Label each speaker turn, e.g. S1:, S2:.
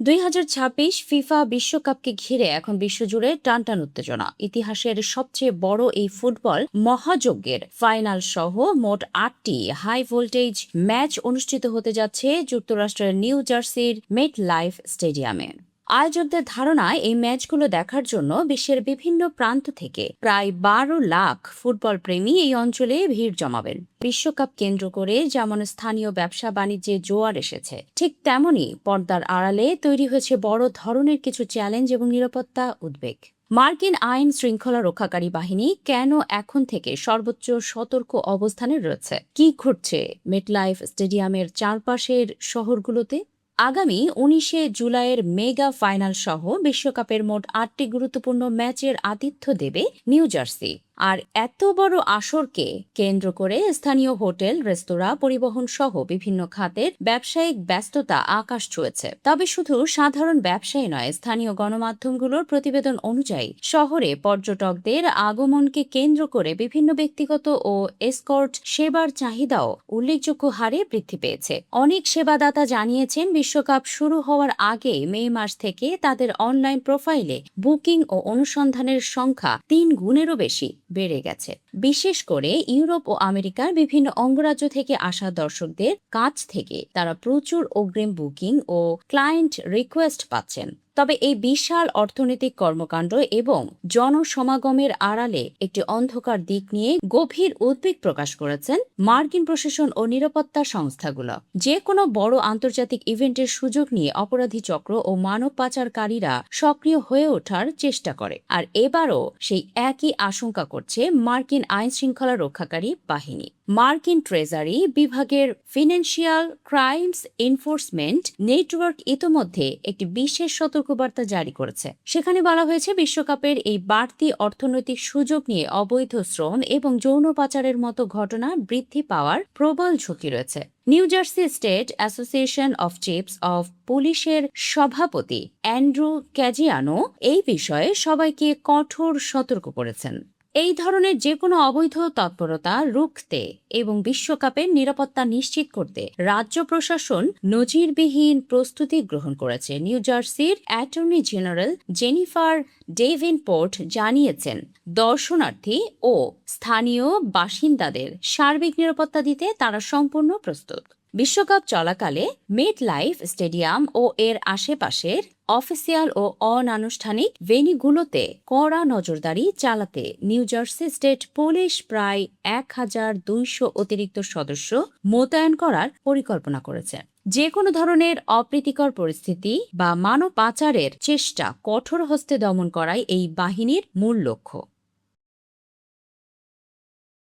S1: 2026 FIFA বিশ্বকাপকে ঘিরে এখন বিশ্বজুড়ে টানটান উত্তেজনা। ইতিহাসের সবচেয়ে বড় এই ফুটবল মহাযজ্ঞের ফাইনাল সহ মোট 8টি হাই ভোল্টেজ ম্যাচ অনুষ্ঠিত হতে যাচ্ছে যুক্তরাষ্ট্রের নিউ জার্সির মেট লাইফ স্টেডিয়ামে। আয়োজকদের ধারণায় এই ম্যাচগুলো দেখার জন্য বিশ্বের বিভিন্ন প্রান্ত থেকে প্রায় 12 লাখ ফুটবল প্রেমী এই অঞ্চলে ভিড় জমাবেন। বিশ্বকাপ কেন্দ্র করে যেমন স্থানীয় ব্যবসা বাণিজ্যে জোয়ার এসেছে, ঠিক তেমনি পর্দার আড়ালে তৈরি হয়েছে বড় ধরনের কিছু চ্যালেঞ্জ এবং নিরাপত্তা উদ্বেগ। মার্কিন আইন শৃঙ্খলা রক্ষাকারী বাহিনী কেন এখন থেকে সর্বোচ্চ সতর্ক অবস্থানে রয়েছে? কি ঘটছে মেটলাইফ স্টেডিয়ামের চারপাশের শহরগুলোতে? আগামী 19শে জুলাইয়ের মেগা ফাইনাল সহ বিশ্বকাপের মোট 8টি গুরুত্বপূর্ণ ম্যাচের আতিথ্য দেবে নিউ জার্সি। আর এত বড় আসরকে কেন্দ্র করে স্থানীয় হোটেল, রেস্তোরাঁ, পরিবহন সহ বিভিন্ন খাতের ব্যবসায়িক ব্যস্ততা আকাশ ছুঁয়েছে। তবে শুধু সাধারণ ব্যবসায়ী নয়, স্থানীয় গণমাধ্যমগুলোর প্রতিবেদন অনুযায়ী শহরে পর্যটকদের আগমনকে কেন্দ্র করে বিভিন্ন ব্যক্তিগত ও এসকর্ট সেবার চাহিদাও উল্লেখযোগ্য হারে বৃদ্ধি পেয়েছে। অনেক সেবাদাতা জানিয়েছেন বিশ্বকাপ শুরু হওয়ার আগে মে মাস থেকে তাদের অনলাইন প্রোফাইলে বুকিং ও অনুসন্ধানের সংখ্যা 3 গুণেরও বেশি বেড়ে গেছে। বিশেষ করে ইউরোপ ও আমেরিকার বিভিন্ন অঙ্গরাজ্য থেকে আসা দর্শকদের কাছ থেকে তারা প্রচুর অগ্রিম বুকিং ও ক্লায়েন্ট রিকোয়েস্ট পাচ্ছেন। তবে এই বিশাল অর্থনৈতিক কর্মকাণ্ড এবং জনসমাগমের আড়ালে একটি অন্ধকার দিক নিয়ে গভীর উদ্বেগ প্রকাশ করেছেন মার্কিন প্রশাসন ও নিরাপত্তা সংস্থাগুলো। যে কোনো বড় আন্তর্জাতিক ইভেন্টের সুযোগ নিয়ে অপরাধী চক্র ও মানব পাচারকারীরা সক্রিয় হয়ে ওঠার চেষ্টা করে। আর এবারও সেই একই আশঙ্কা করছে মার্কিন আইন শৃঙ্খলা রক্ষাকারী বাহিনী। মার্কিন ট্রেজারি বিভাগের ফিনান্সিয়াল ক্রাইমস এনফোর্সমেন্ট নেটওয়ার্ক ইতোমধ্যে একটি বিশেষ সতর্কবার্তা জারি করেছে। সেখানে বলা হয়েছে বিশ্বকাপের এই বাড়তি অর্থনৈতিক সুযোগ নিয়ে অবৈধ শ্রম এবং যৌন পাচারের মতো ঘটনা বৃদ্ধি পাওয়ার প্রবল ঝুঁকি রয়েছে। New jersey state association of chiefs of পুলিশের সভাপতি অ্যান্ড্রু ক্যাজিয়ানো এই বিষয়ে সবাইকে কঠোর সতর্ক করেছেন। এই ধরনের যে কোনো অবৈধ তৎপরতা রুখতে এবং বিশ্বকাপের নিরাপত্তা নিশ্চিত করতে রাজ্য প্রশাসন নজিরবিহীন প্রস্তুতি গ্রহণ করেছে। নিউ জার্সির অ্যাটর্নি জেনারেল জেনিফার ডেভেনপোর্ট জানিয়েছেন, দর্শনার্থী ও স্থানীয় বাসিন্দাদের সার্বিক নিরাপত্তা দিতে তারা সম্পূর্ণ প্রস্তুত। বিশ্বকাপ চলাকালে মেট লাইফ স্টেডিয়াম ও এর আশেপাশের অফিসিয়াল ও অনানুষ্ঠানিক ভেন্যুগুলোতে কড়া নজরদারি চালাতে নিউ জার্সি স্টেট পুলিশ প্রায় 1200 অতিরিক্ত সদস্য মোতায়েন করার পরিকল্পনা করেছে। যে কোনো ধরনের অপ্রীতিকর পরিস্থিতি বা মানব পাচারের চেষ্টা কঠোর হস্তে দমন করাই এই বাহিনীর মূল লক্ষ্য।